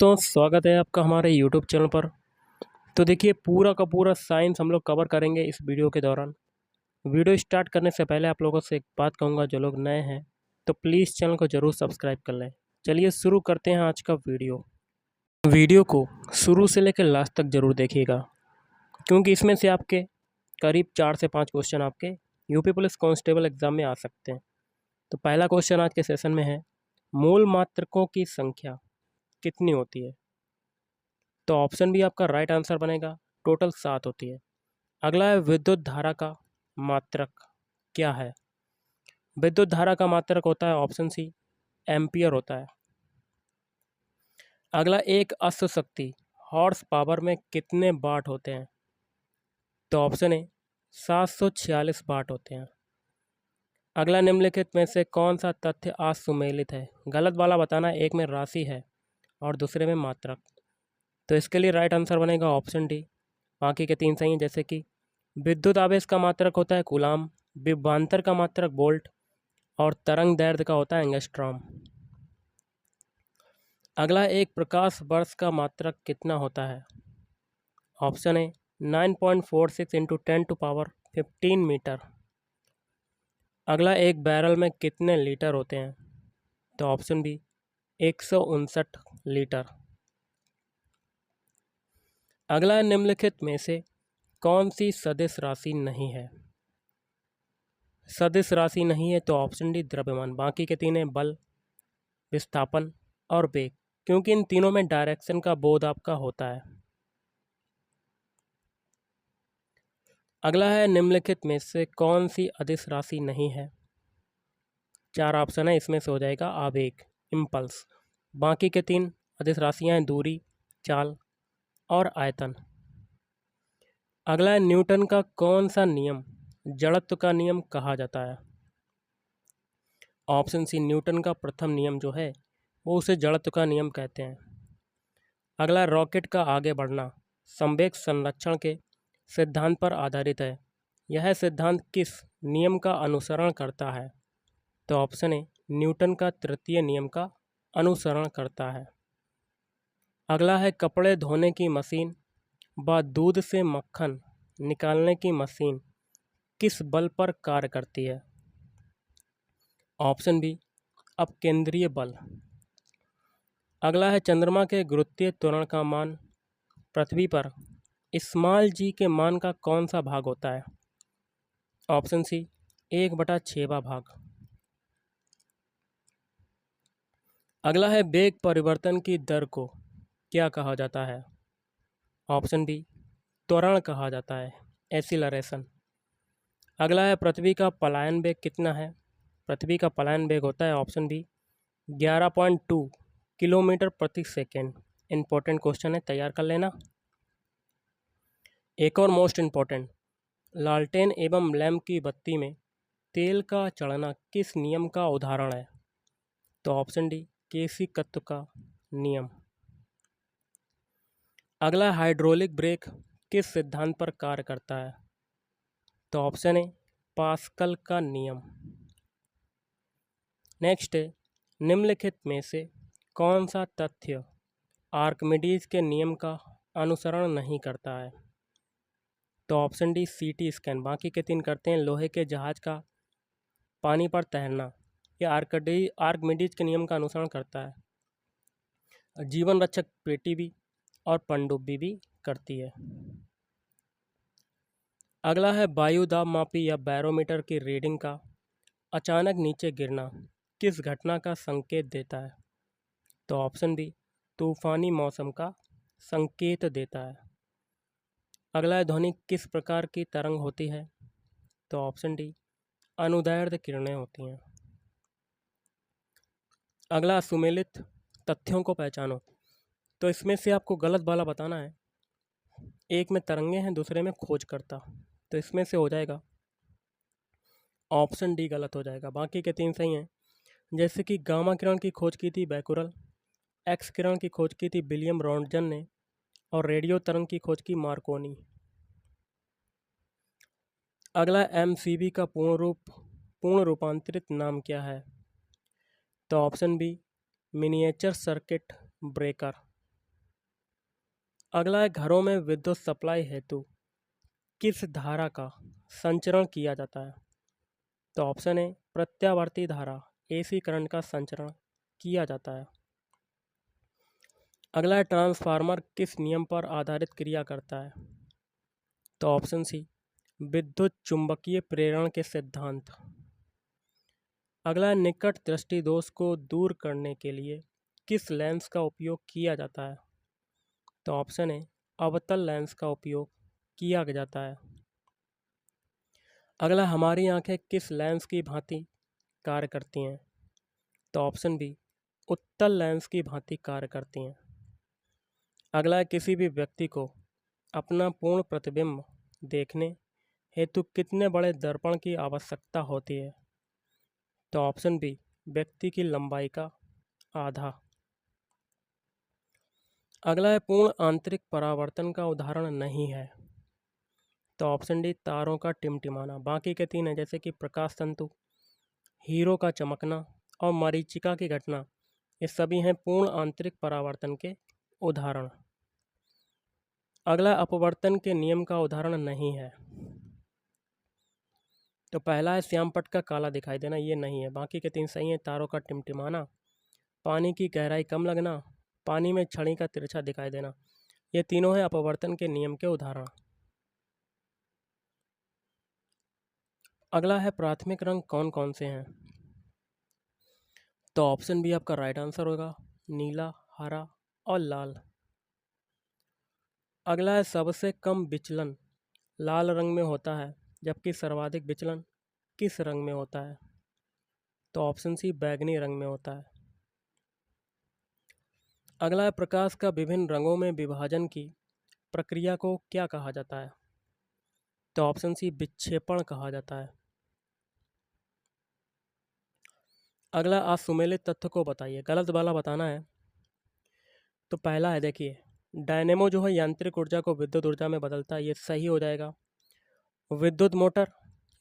दोस्तों, स्वागत है आपका हमारे यूट्यूब चैनल पर। तो देखिए, पूरा का पूरा साइंस हम लोग कवर करेंगे इस वीडियो के दौरान। वीडियो स्टार्ट करने से पहले आप लोगों से एक बात कहूँगा, जो लोग नए हैं तो प्लीज़ चैनल को ज़रूर सब्सक्राइब कर लें। चलिए शुरू करते हैं आज का वीडियो को शुरू से लेकर लास्ट तक ज़रूर देखिएगा, क्योंकि इसमें से आपके करीब 4 से 5 क्वेश्चन आपके यूपी पुलिस कांस्टेबल एग्ज़ाम में आ सकते हैं। तो पहला क्वेश्चन आज के सेशन में है, मूल मात्रकों की संख्या कितनी होती है? तो ऑप्शन बी आपका राइट आंसर बनेगा, टोटल 7 होती है। अगला है, विद्युत धारा का मात्रक क्या है? विद्युत धारा का मात्रक होता है ऑप्शन सी, एम्पियर होता है। अगला, एक अश्व शक्ति हॉर्स पावर में कितने वाट होते हैं? तो ऑप्शन ए 746 वाट होते हैं। अगला, निम्नलिखित में से कौन सा तथ्य असुमेलित है? गलत वाला बताना, एक में राशि है और दूसरे में मात्रक। तो इसके लिए राइट आंसर बनेगा ऑप्शन डी। बाकी के 3 सही हैं, जैसे कि विद्युत आवेश का मात्रक होता है कूलाम, विभवांतर का मात्रक वोल्ट और तरंग दैर्ध्य का होता है एंगस्ट्रॉम। अगला, एक प्रकाश वर्ष का मात्रक कितना होता है? Option A 9.46 into 10⁻15 metre. अगला, एक बैरल में कितने लीटर होते हैं? तो ऑप्शन बी 159 लीटर। अगला, निम्नलिखित में से कौन सी सदिश राशि नहीं है? सदिश राशि नहीं है तो ऑप्शन डी द्रव्यमान। बाकी के 3 हैं बल, विस्थापन और वेग, क्योंकि इन तीनों में डायरेक्शन का बोध आपका होता है। अगला है, निम्नलिखित में से कौन सी अदिश राशि नहीं है? 4 ऑप्शन है, इसमें से हो जाएगा आवेग, इम्पल्स। बाकी के 3 अदिश राशियां हैं दूरी, चाल और आयतन। अगला है, न्यूटन का कौन सा नियम जड़त्व का नियम कहा जाता है? ऑप्शन सी, न्यूटन का प्रथम नियम जो है वो उसे जड़त्व का नियम कहते हैं। अगला, रॉकेट का आगे बढ़ना संवेग संरक्षण के सिद्धांत पर आधारित है। यह सिद्धांत किस नियम का अनुसरण करता है? तो ऑप्शन ए न्यूटन का तृतीय नियम का अनुसरण करता है। अगला है, कपड़े धोने की मशीन व दूध से मक्खन निकालने की मशीन किस बल पर कार्य करती है? ऑप्शन बी अपकेंद्रीय बल। अगला है, चंद्रमा के गुरुत्वीय त्वरण का मान पृथ्वी पर स्मॉल जी के मान का कौन सा भाग होता है? ऑप्शन सी 1/6वां भाग। अगला है, वेग परिवर्तन की दर को क्या कहा जाता है? ऑप्शन बी त्वरण कहा जाता है, एसिलरेशन। अगला है, पृथ्वी का पलायन वेग कितना है? पृथ्वी का पलायन वेग होता है ऑप्शन बी 11.2 किलोमीटर प्रति सेकेंड। इंपॉर्टेंट क्वेश्चन है, तैयार कर लेना। एक और मोस्ट इम्पॉर्टेंट, लालटेन एवं लैंप की बत्ती में तेल का चढ़ना किस नियम का उदाहरण है? तो ऑप्शन डी केसिकत्व का नियम। अगला, हाइड्रोलिक ब्रेक किस सिद्धांत पर कार्य करता है? तो ऑप्शन ए पास्कल का नियम। नेक्स्ट है, निम्नलिखित में से कौन सा तथ्य आर्किमिडीज के नियम का अनुसरण नहीं करता है? तो ऑप्शन डी सीटी स्कैन। बाकी के 3 करते हैं, लोहे के जहाज का पानी पर तैरना, यह आर्किमिडीज के नियम का अनुसरण करता है। जीवन रक्षक पेटी भी और पनडुब्बी भी करती है। अगला है, वायु दाब मापी या बैरोमीटर की रीडिंग का अचानक नीचे गिरना किस घटना का संकेत देता है? तो ऑप्शन बी तूफानी मौसम का संकेत देता है। अगला है, ध्वनि किस प्रकार की तरंग होती है? तो ऑप्शन डी अनुदैर्ध्य किरणें होती हैं। अगला, सुमेलित तथ्यों को पहचानो। तो इसमें से आपको गलत वाला बताना है। एक में तरंगे हैं, दूसरे में खोजकर्ता। तो इसमें से हो जाएगा ऑप्शन डी गलत हो जाएगा। बाकी के 3 सही हैं, जैसे कि गामा किरण की खोज की थी बैकुरल, एक्स किरण की खोज की थी विलियम रॉन्टजन ने और रेडियो तरंग की खोज की मार्कोनी। अगला, एमसीबी का पूर्ण रूपांतरित नाम क्या है? तो option B miniature circuit breaker. अगला है घरों में विद्युत सप्लाई हेतु किस धारा का संचरण किया जाता है? तो ऑप्शन ए प्रत्यावर्ती धारा एसी करंट का संचरण किया जाता है। अगला है ट्रांसफार्मर किस नियम पर आधारित क्रिया करता है? तो ऑप्शन सी विद्युत चुंबकीय प्रेरण के सिद्धांत। अगला है निकट दृष्टि दोष को दूर करने के लिए किस लेंस का उपयोग किया जाता है? तो ऑप्शन ए अवतल लेंस का उपयोग किया जाता है। अगला हमारी आंखें किस लेंस की भांति कार्य करती हैं? तो ऑप्शन बी उत्तल लेंस की भांति कार्य करती हैं। अगला है किसी भी व्यक्ति को अपना पूर्ण प्रतिबिंब देखने हेतु कितने बड़े दर्पण की आवश्यकता होती है? तो ऑप्शन बी व्यक्ति की लंबाई का आधा। अगला है पूर्ण आंतरिक परावर्तन का उदाहरण नहीं है। तो ऑप्शन डी तारों का टिमटिमाना। बाकी के तीन है जैसे कि प्रकाश तंतु, हीरो का चमकना और मरीचिका की घटना, ये सभी हैं पूर्ण आंतरिक परावर्तन के उदाहरण। अगला अपवर्तन के नियम का उदाहरण नहीं है। तो पहला है श्यामपट्ट का काला दिखाई देना, ये नहीं है। बाकी के तीन सही हैं। तारों का टिमटिमाना, पानी की गहराई कम लगना, पानी में छड़ी का तिरछा दिखाई देना, ये तीनों हैं अपवर्तन के नियम के उदाहरण। अगला है प्राथमिक रंग कौन कौन से हैं? तो ऑप्शन बी आपका राइट आंसर होगा, नीला, हरा और लाल। अगला है सबसे कम विचलन लाल रंग में होता है जबकि सर्वाधिक विचलन किस रंग में होता है? तो ऑप्शन सी बैगनी रंग में होता है। अगला है प्रकाश का विभिन्न रंगों में विभाजन की प्रक्रिया को क्या कहा जाता है? तो ऑप्शन सी विक्षेपण कहा जाता है। अगला असुमेलित तथ्य को बताइए, गलत वाला बताना है। तो पहला है देखिए, डायनेमो जो है यांत्रिक ऊर्जा को विद्युत ऊर्जा में बदलता है, ये सही हो जाएगा। विद्युत मोटर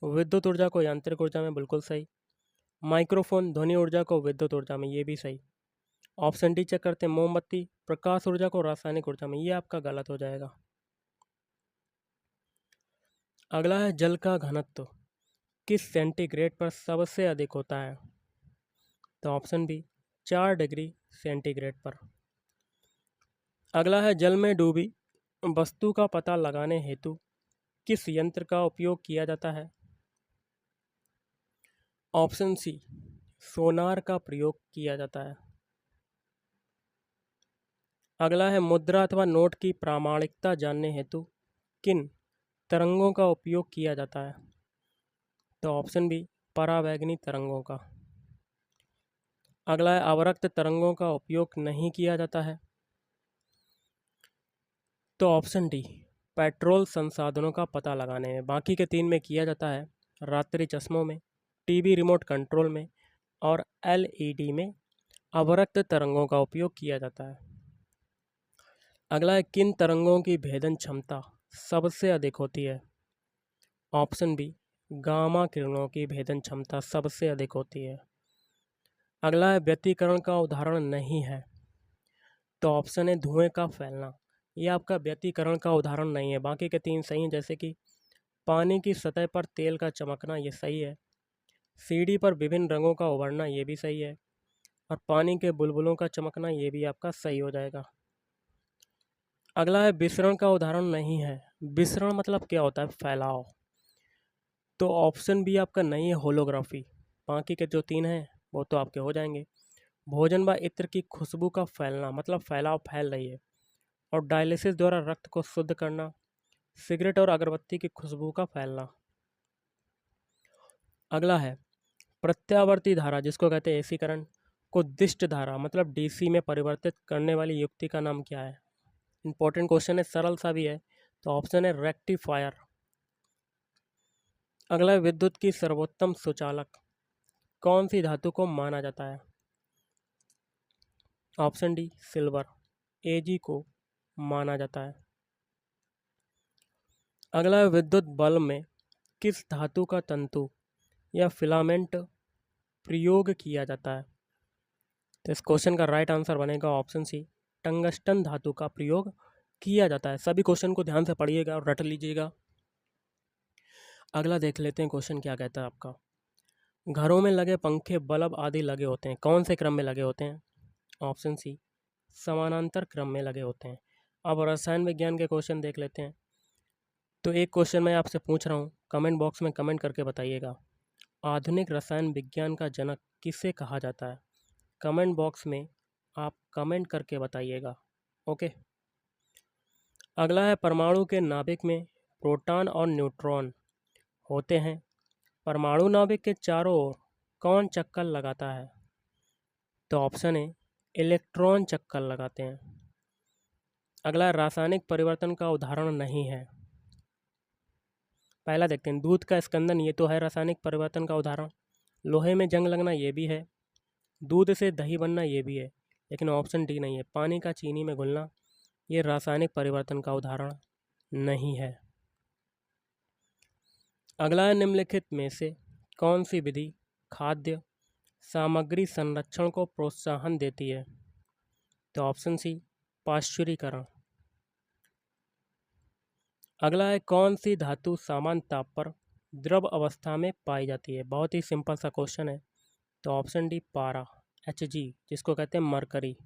विद्युत ऊर्जा को यांत्रिक ऊर्जा में, बिल्कुल सही। माइक्रोफोन ध्वनि ऊर्जा को विद्युत ऊर्जा में, ये भी सही। ऑप्शन डी चेक करते हैं, मोमबत्ती प्रकाश ऊर्जा को रासायनिक ऊर्जा में, ये आपका गलत हो जाएगा। अगला है जल का घनत्व किस सेंटीग्रेड पर सबसे अधिक होता है? तो ऑप्शन बी 4 डिग्री सेंटीग्रेड पर। अगला है जल में डूबी वस्तु का पता लगाने हेतु किस यंत्र का उपयोग किया जाता है? ऑप्शन सी सोनार का प्रयोग किया जाता है। अगला है मुद्रा अथवा नोट की प्रामाणिकता जानने हेतु किन तरंगों का उपयोग किया जाता है? तो ऑप्शन बी परावैगनी तरंगों का। अगला है अवरक्त तरंगों का उपयोग नहीं किया जाता है। तो ऑप्शन डी पेट्रोल संसाधनों का पता लगाने में। बाकी के तीन में किया जाता है, रात्रि चश्मों में, टीवी रिमोट कंट्रोल में और एलईडी में अवरक्त तरंगों का उपयोग किया जाता है। अगला है किन तरंगों की भेदन क्षमता सबसे अधिक होती है? ऑप्शन बी गामा किरणों की भेदन क्षमता सबसे अधिक होती है। अगला है व्यतिकरण का उदाहरण नहीं है। तो ऑप्शन है धुएं का फैलना, ये आपका व्यतिकरण का उदाहरण नहीं है। बाकी के तीन सही हैं जैसे कि पानी की सतह पर तेल का चमकना, ये सही है। सीढ़ी पर विभिन्न रंगों का उभरना, ये भी सही है। और पानी के बुलबुलों का चमकना, ये भी आपका सही हो जाएगा। अगला है विसरण का उदाहरण नहीं है। विसरण मतलब क्या होता है? फैलाव। तो ऑप्शन बी आपका नहीं है, होलोग्राफी। बाकी के जो तीन हैं वो तो आपके हो जाएंगे। भोजन व इत्र की खुशबू का फैलना मतलब फैलाव, फैल रही है। और डायलिसिस द्वारा रक्त को शुद्ध करना, सिगरेट और अगरबत्ती की खुशबू का फैलना। अगला है प्रत्यावर्ती धारा जिसको कहते हैं एसी करंट को दिष्ट धारा मतलब डीसी में परिवर्तित करने वाली युक्ति का नाम क्या है? इंपॉर्टेंट क्वेश्चन है, सरल सा भी है। तो ऑप्शन है रेक्टिफायर। अगला है विद्युत की सर्वोत्तम सुचालक कौन सी धातु को माना जाता है? ऑप्शन डी सिल्वर, एजी को माना जाता है। अगला है विद्युत बल्ब में किस धातु का तंतु या फिलामेंट प्रयोग किया जाता है? तो इस क्वेश्चन का राइट आंसर बनेगा ऑप्शन सी टंगस्टन धातु का प्रयोग किया जाता है। सभी क्वेश्चन को ध्यान से पढ़िएगा और रट लीजिएगा। अगला देख लेते हैं क्वेश्चन क्या कहता है आपका। घरों में लगे पंखे, बल्ब आदि लगे होते हैं, कौन से क्रम में लगे होते हैं? ऑप्शन सी, समानांतर क्रम में लगे होते हैं। अब रसायन विज्ञान के क्वेश्चन देख लेते हैं। तो एक क्वेश्चन मैं आपसे पूछ रहा हूँ, कमेंट बॉक्स में कमेंट करके बताइएगा, आधुनिक रसायन विज्ञान का जनक किसे कहा जाता है? कमेंट बॉक्स में आप कमेंट करके बताइएगा। ओके। अगला है, परमाणु के नाभिक में प्रोटॉन और न्यूट्रॉन होते हैं। परमाणु नाभिक के चारों ओर कौन चक्कर लगाता है? तो ऑप्शन ए, इलेक्ट्रॉन चक्कर लगाते हैं। अगला है, रासायनिक परिवर्तन का उदाहरण नहीं है। पहला देखते हैं, दूध का स्कंदन, ये तो है रासायनिक परिवर्तन का उदाहरण। लोहे में जंग लगना, ये भी है। दूध से दही बनना, ये भी है। लेकिन ऑप्शन डी नहीं है, पानी का चीनी में घुलना, ये रासायनिक परिवर्तन का उदाहरण नहीं है। अगला है, निम्नलिखित में से कौन सी विधि खाद्य सामग्री संरक्षण को प्रोत्साहन देती है? तो ऑप्शन सी, पाश्चुरीकरण। अगला है, कौन सी धातु सामान्य ताप पर द्रव अवस्था में पाई जाती है? बहुत ही सिंपल सा क्वेश्चन है। तो ऑप्शन डी, पारा, Hg, जिसको कहते हैं मरकरी।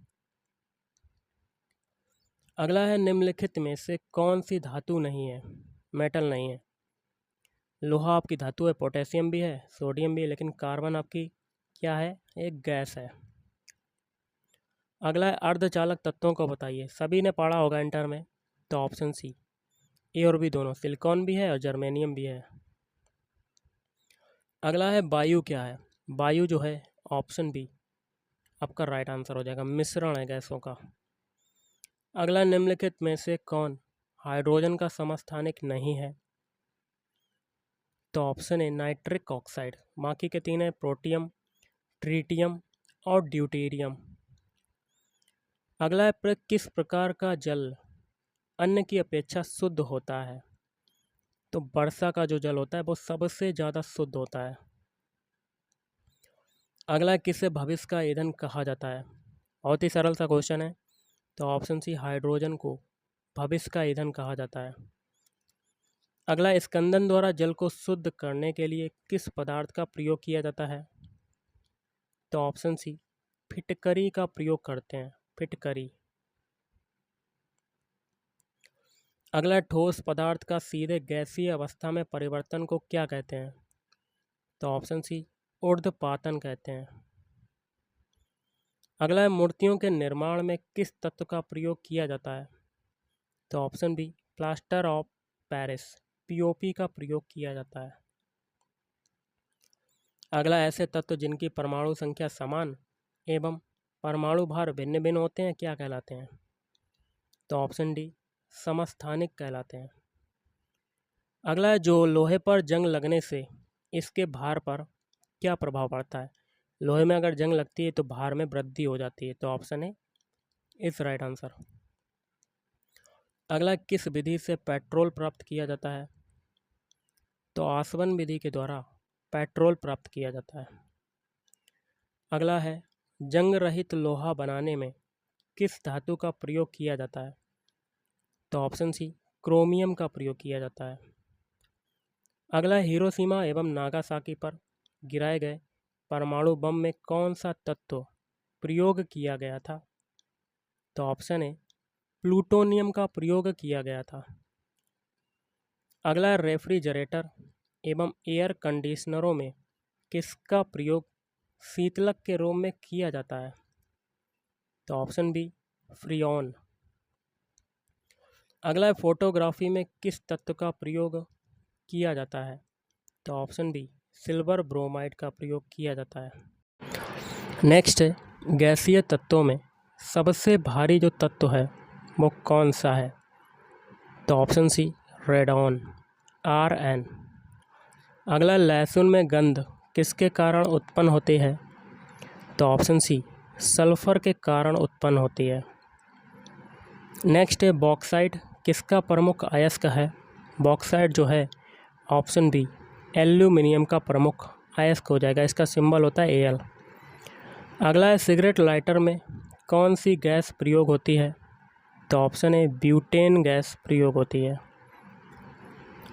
अगला है, निम्नलिखित में से कौन सी धातु नहीं है, मेटल नहीं है? लोहा आपकी धातु है, पोटेशियम भी है, सोडियम भी है, लेकिन कार्बन आपकी क्या है? एक गैस है। अगला है, अर्धचालक तत्वों को बताइए। सभी ने पढ़ा होगा इंटर में। तो ऑप्शन सी, ए और बी दोनों, सिलिकॉन भी है और जर्मेनियम भी है। अगला है, वायु क्या है? वायु जो है, ऑप्शन बी आपका राइट आंसर हो जाएगा, मिश्रण है गैसों का। अगला, निम्नलिखित में से कौन हाइड्रोजन का समस्थानिक नहीं है? तो ऑप्शन ए, नाइट्रिक ऑक्साइड। बाकी के तीन है, प्रोटियम, ट्रीटियम और ड्यूटेरियम। अगला है, किस प्रकार का जल अन्य की अपेक्षा शुद्ध होता है? तो वर्षा का जो जल होता है वो सबसे ज़्यादा शुद्ध होता है। अगला, किसे भविष्य का ईंधन कहा जाता है? बहुत ही सरल सा क्वेश्चन है। तो ऑप्शन सी, हाइड्रोजन को भविष्य का ईंधन कहा जाता है। अगला, स्कंदन द्वारा जल को शुद्ध करने के लिए किस पदार्थ का प्रयोग किया जाता है? तो ऑप्शन सी, फिटकरी का प्रयोग करते हैं, फिटकरी। अगला, ठोस पदार्थ का सीधे गैसीय अवस्था में परिवर्तन को क्या कहते हैं? तो ऑप्शन सी, ऊर्ध्वपातन कहते हैं। अगला है, मूर्तियों के निर्माण में किस तत्व का प्रयोग किया जाता है? तो option B, plaster of Paris, POP का प्रयोग किया जाता है। अगला, ऐसे तत्व जिनकी परमाणु संख्या समान एवं परमाणु भार भिन्न भिन्न होते हैं क्या कहलाते हैं? तो ऑप्शन डी, समस्थानिक कहलाते हैं। अगला है, जो लोहे पर जंग लगने से इसके भार पर क्या प्रभाव पड़ता है? लोहे में अगर जंग लगती है तो भार में वृद्धि हो जाती है। तो option A is right answer. अगला, किस विधि से पेट्रोल प्राप्त किया जाता है? तो आसवन विधि के द्वारा पेट्रोल प्राप्त किया जाता है। अगला है, जंग रहित लोहा बनाने में किस धातु का प्रयोग किया जाता है? तो ऑप्शन सी, क्रोमियम का प्रयोग किया जाता है। अगला, हिरोशिमा एवं नागासाकी पर गिराए गए परमाणु बम में कौन सा तत्व प्रयोग किया गया था? तो ऑप्शन ए, प्लूटोनियम का प्रयोग किया गया था। अगला, रेफ्रिजरेटर एवं एयर कंडीशनरों में किसका प्रयोग शीतलक के रूप में किया जाता है? तो ऑप्शन बी, फ्रियोन। अगला, फोटोग्राफी में किस तत्व का प्रयोग किया जाता है? तो ऑप्शन बी, सिल्वर ब्रोमाइड का प्रयोग किया जाता है। नेक्स्ट है, गैसीय तत्वों में सबसे भारी जो तत्व है वो कौन सा है? तो ऑप्शन सी, रेडॉन, Rn। अगला, लहसुन में गंध किसके कारण उत्पन्न होती है? तो ऑप्शन सी, सल्फर के कारण उत्पन्न होती है। नेक्स्ट है, बॉक्साइट किसका प्रमुख अयस्क है? बॉक्साइट जो है, ऑप्शन बी, एल्यूमिनियम का प्रमुख अयस्क हो जाएगा, इसका सिंबल होता है Al। अगला है, सिगरेट लाइटर में कौन सी गैस प्रयोग होती है? तो ऑप्शन ए ब्यूटेन गैस प्रयोग होती है।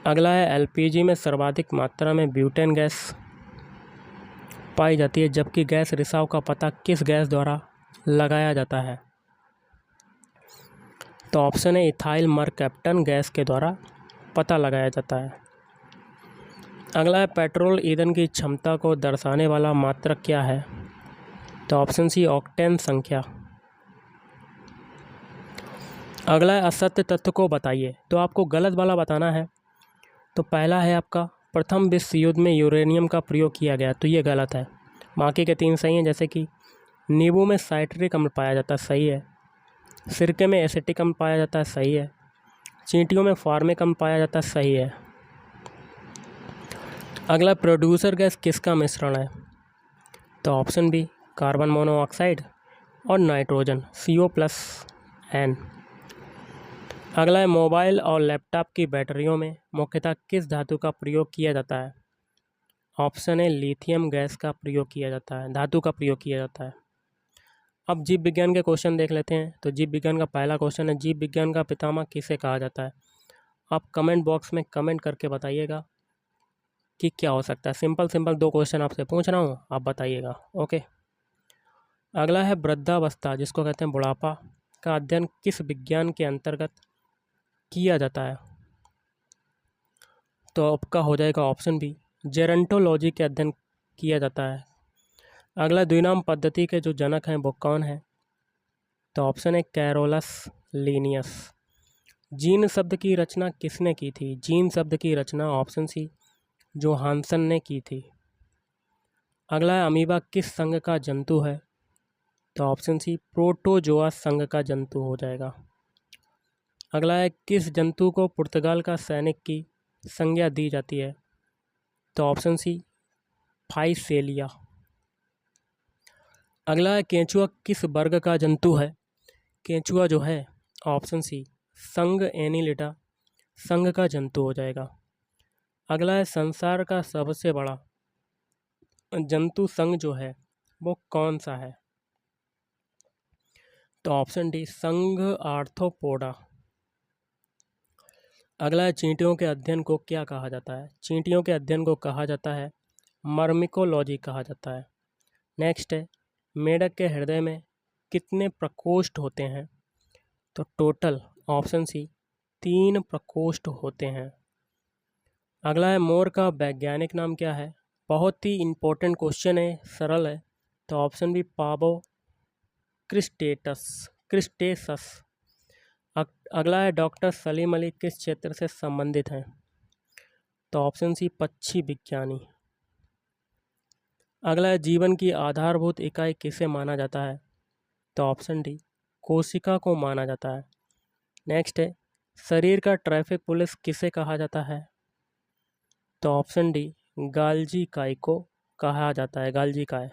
अगला है एलपीजी में सर्वाधिक मात्रा में ब्यूटेन गैस पाई जाती है, जबकि गैस रिसाव का पता किस गैस द्वारा लगाया जाता है। तो ऑप्शन है इथाइल मरकैप्टन गैस के द्वारा पता लगाया जाता है। अगला है पेट्रोल ईंधन की क्षमता को दर्शाने वाला मात्रक क्या है। तो ऑप्शन सी ऑक्टेन संख्या। अगला है असत्य तथ्य को बताइए। तो आपको गलत वाला बताना है। तो पहला है आपका प्रथम विश्व युद्ध में यूरेनियम का प्रयोग किया गया, तो ये गलत है। बाकी के 3 सही हैं, जैसे कि नींबू में साइट्रिक अम्ल पाया जाता है, सही है। सिरके में एसिटिक अम्ल पाया जाता है, सही है। चींटियों में फार्मिक अम्ल पाया जाता है, सही है। अगला प्रोड्यूसर गैस किसका मिश्रण है। तो ऑप्शन बी कार्बन मोनोऑक्साइड और नाइट्रोजन CO+N। अगला है मोबाइल और लैपटॉप की बैटरियों में मुख्यतः किस धातु का प्रयोग किया जाता है। ऑप्शन है लिथियम गैस का प्रयोग किया जाता है, धातु का प्रयोग किया जाता है। अब जीव विज्ञान के क्वेश्चन देख लेते हैं। तो जीव विज्ञान का पहला क्वेश्चन है, जीव विज्ञान का पितामह किसे कहा जाता है। आप कमेंट बॉक्स में कमेंट करके बताइएगा कि क्या हो सकता है। सिंपल 2 क्वेश्चन आपसे पूछ रहा हूँ, आप बताइएगा। ओके। अगला है वृद्धावस्था, जिसको कहते हैं बुढ़ापा, का अध्ययन किस विज्ञान के अंतर्गत किया जाता है। तो आपका हो जाएगा ऑप्शन बी जेरंटोलॉजी के अध्ययन किया जाता है। अगला द्विनाम पद्धति के जो जनक हैं वो कौन है। तो ऑप्शन है कैरोलस लीनियस। जीन शब्द की रचना किसने की थी। जीन शब्द की रचना ऑप्शन सी जोहानसन ने की थी। अगला है अमीबा किस संघ का जंतु है। तो ऑप्शन सी प्रोटोजोआ संघ का जंतु हो जाएगा। अगला है किस जंतु को पुर्तगाल का सैनिक की संज्ञा दी जाती है। तो ऑप्शन सी फाइसेलिया। अगला है केंचुआ किस वर्ग का जंतु है। केंचुआ जो है ऑप्शन सी संघ एनिलिडा संघ का जंतु हो जाएगा। अगला है संसार का सबसे बड़ा जंतु संघ जो है वो कौन सा है। तो ऑप्शन डी संघ आर्थ्रोपोडा। अगला है चींटियों के अध्ययन को क्या कहा जाता है। चींटियों के अध्ययन को कहा जाता है मर्मिकोलॉजी कहा जाता है। नेक्स्ट है मेढक के हृदय में कितने प्रकोष्ठ होते हैं। तो टोटल ऑप्शन सी 3 प्रकोष्ठ होते हैं। अगला है मोर का वैज्ञानिक नाम क्या है। बहुत ही इम्पोर्टेंट क्वेश्चन है, सरल है। तो ऑप्शन बी पाबो क्रिस्टेसस। अगला है डॉक्टर सलीम अली किस क्षेत्र से संबंधित हैं। तो ऑप्शन सी पक्षी विज्ञानी। अगला है जीवन की आधारभूत इकाई किसे माना जाता है। तो ऑप्शन डी कोशिका को माना जाता है। नेक्स्ट है शरीर का ट्रैफिक पुलिस किसे कहा जाता है। तो ऑप्शन डी गाल्जी काय को कहा जाता है, गाल्जी काय।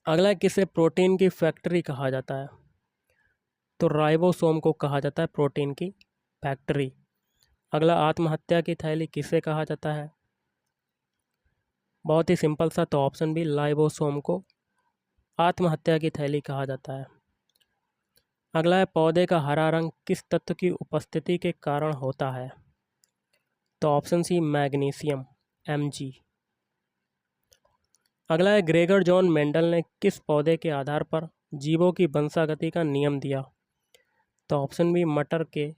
अगला है किसे प्रोटीन की फैक्ट्री कहा जाता है। तो राइबोसोम को कहा जाता है प्रोटीन की फैक्ट्री। अगला आत्महत्या की थैली किसे कहा जाता है। बहुत ही सिंपल सा, तो ऑप्शन बी लाइबोसोम को आत्महत्या की थैली कहा जाता है। अगला है पौधे का हरा रंग किस तत्व की उपस्थिति के कारण होता है। तो ऑप्शन सी मैग्नीशियम Mg। अगला है ग्रेगर जॉन मेंडल ने किस पौधे के आधार पर जीवों की वंशागति का नियम दिया। तो ऑप्शन बी मटर के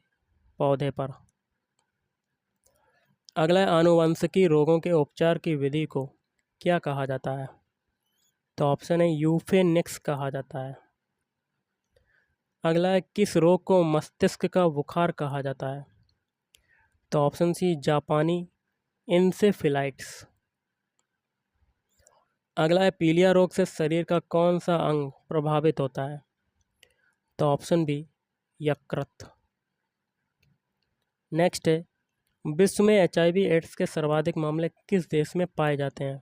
पौधे पर। अगला है आनुवंशिकी रोगों के उपचार की विधि को क्या कहा जाता है। तो ऑप्शन है यूफेनिक्स कहा जाता है। अगला है किस रोग को मस्तिष्क का बुखार कहा जाता है। तो ऑप्शन सी जापानी इंसेफेलाइटिस। अगला है पीलिया रोग से शरीर का कौन सा अंग प्रभावित होता है। तो ऑप्शन बी यकृत। नेक्स्ट है विश्व में HIV एड्स के सर्वाधिक मामले किस देश में पाए जाते हैं।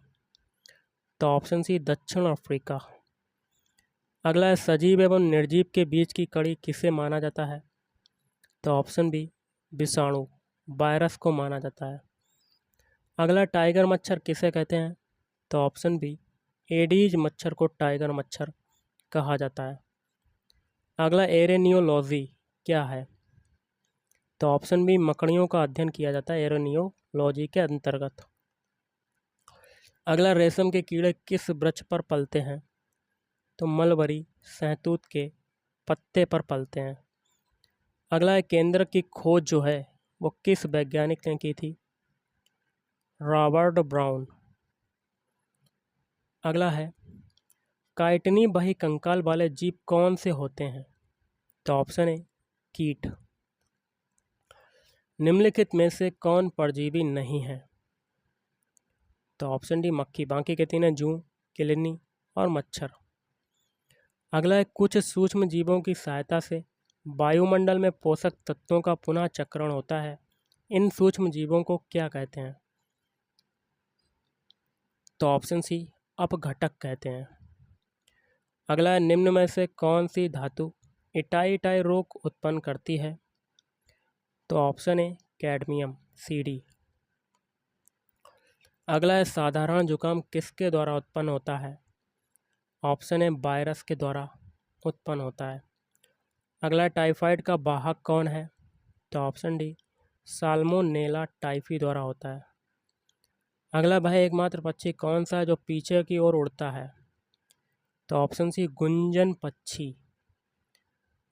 तो ऑप्शन सी दक्षिण अफ्रीका। अगला है सजीव एवं निर्जीव के बीच की कड़ी किसे माना जाता है। तो ऑप्शन बी विषाणु वायरस को माना जाता है। अगला टाइगर मच्छर किसे कहते हैं। तो ऑप्शन बी एडीज मच्छर को टाइगर मच्छर कहा जाता है। अगला एरेनियोलॉजी क्या है? तो ऑप्शन बी, मकड़ियों का अध्ययन किया जाता है एरेनियोलॉजी के अंतर्गत। अगला, रेशम के कीड़े किस वृक्ष पर पलते हैं? तो मलबरी सहतूत के पत्ते पर पलते हैं। अगला है, केंद्रक की खोज जो है वो किस वैज्ञानिक ने की थी? Robert brown. अगला है, काइटनी बही कंकाल वाले जीव कौन से होते हैं? तो ऑप्शन ए, कीट। निम्नलिखित में से कौन परजीवी नहीं है? तो ऑप्शन डी, मक्खी। बाकी के तीन हैं, जूं, किलनी और मच्छर। अगला है, कुछ सूक्ष्म जीवों की सहायता से वायुमंडल में पोषक तत्वों का पुनः चक्रण होता है। इन सूक्ष्म जीवों को क्या कहते हैं? तो ऑप्शन सी, अपघटक कहते हैं। अगला है, निम्न में से कौन सी धातु इटाई इटाई रोग उत्पन्न करती है? तो ऑप्शन ए, कैडमियम, Cd। अगला है, साधारण जुकाम किसके द्वारा उत्पन्न होता है? ऑप्शन ए, वायरस के द्वारा उत्पन्न होता है। अगला है, टाइफाइड का वाहक कौन है? तो ऑप्शन डी, साल्मोनेला टाइफी द्वारा होता है। अगला, वह एकमात्र पक्षी कौन सा है जो पीछे की ओर उड़ता है? तो ऑप्शन सी, गुंजन पक्षी।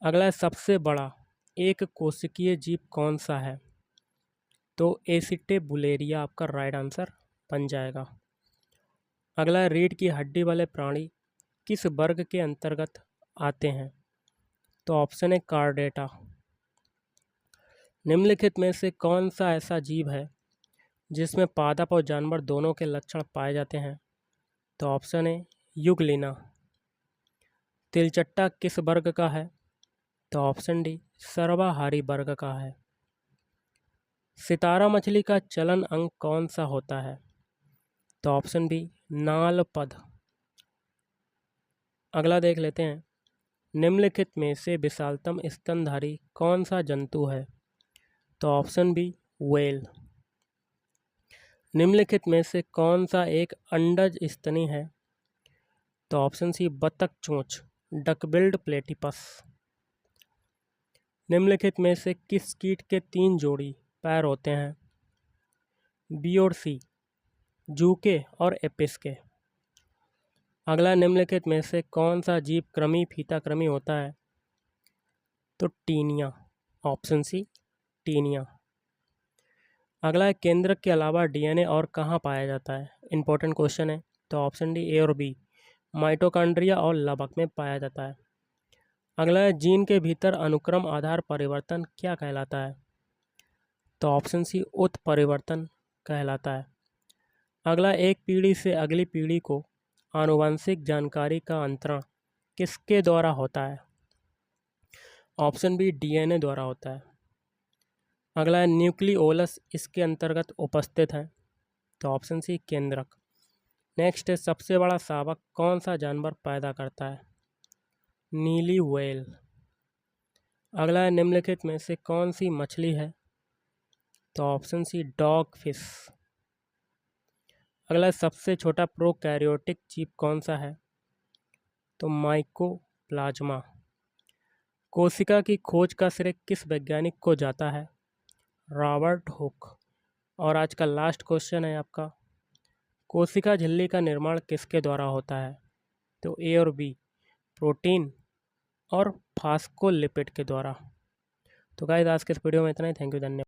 अगला है, सबसे बड़ा एक कोशिकीय जीव कौन सा है? तो एसिटेबुलेरिया आपका राइट आंसर बन जाएगा। अगला है, रीढ़ की हड्डी वाले प्राणी किस वर्ग के अंतर्गत आते हैं? तो ऑप्शन है, कार्डेटा। निम्नलिखित में से कौन सा ऐसा जीव है जिसमें पादप और जानवर दोनों के लक्षण पाए जाते हैं? तो ऑप्शन है, युगलिना। तिलचट्टा किस वर्ग का है? तो ऑप्शन डी, सर्वाहारी वर्ग का है। सितारा मछली का चलन अंग कौन सा होता है? तो ऑप्शन बी, नालपद। अगला देख लेते हैं, निम्नलिखित में से विशालतम स्तनधारी कौन सा जंतु है? तो ऑप्शन बी, व्हेल। निम्नलिखित में से कौन सा एक अंडज स्तनी है? तो ऑप्शन सी, बतख चोंच, डकबिल्ड प्लेटिपस। निम्नलिखित में से किस कीट के 3 जोड़ी पैर होते हैं? बी और सी, जूके और एपिस के। अगला, निम्नलिखित में से कौन सा जीव कृमि फीता कृमि होता है? तो टीनिया, ऑप्शन सी, टीनिया। अगला है, केंद्रक के अलावा डीएनए और कहाँ पाया जाता है? इंपॉर्टेंट क्वेश्चन है। तो ऑप्शन डी, ए और बी, माइटोकॉन्ड्रिया और लवक में पाया जाता है। अगला है, जीन के भीतर अनुक्रम आधार परिवर्तन क्या कहलाता है? तो ऑप्शन सी, उत्परिवर्तन कहलाता है। अगला, एक पीढ़ी से अगली पीढ़ी को आनुवंशिक जानकारी का अंतरण किसके द्वारा होता है? ऑप्शन बी, डीएनए द्वारा होता है। अगला है, न्यूक्लियोलस इसके अंतर्गत उपस्थित है? तो ऑप्शन सी, केंद्रक। नेक्स्ट है, सबसे बड़ा शावक कौन सा जानवर पैदा करता है? नीली व्हेल। अगला है, निम्नलिखित में से कौन सी मछली है? तो ऑप्शन सी, डॉग फिश। अगला है, सबसे छोटा प्रोकैरियोटिक जीव कौन सा है? तो माइकोप्लाज्मा। कोशिका की खोज का श्रेय किस वैज्ञानिक को जाता है? Robert Hooke. और आज का लास्ट क्वेश्चन है आपका, कोशिका झिल्ली का निर्माण किसके द्वारा होता है? तो ए और बी, प्रोटीन और फास्फोलिपिड के द्वारा। तो गाइस, आज के इस वीडियो में इतना ही। थैंक यू, धन्यवाद।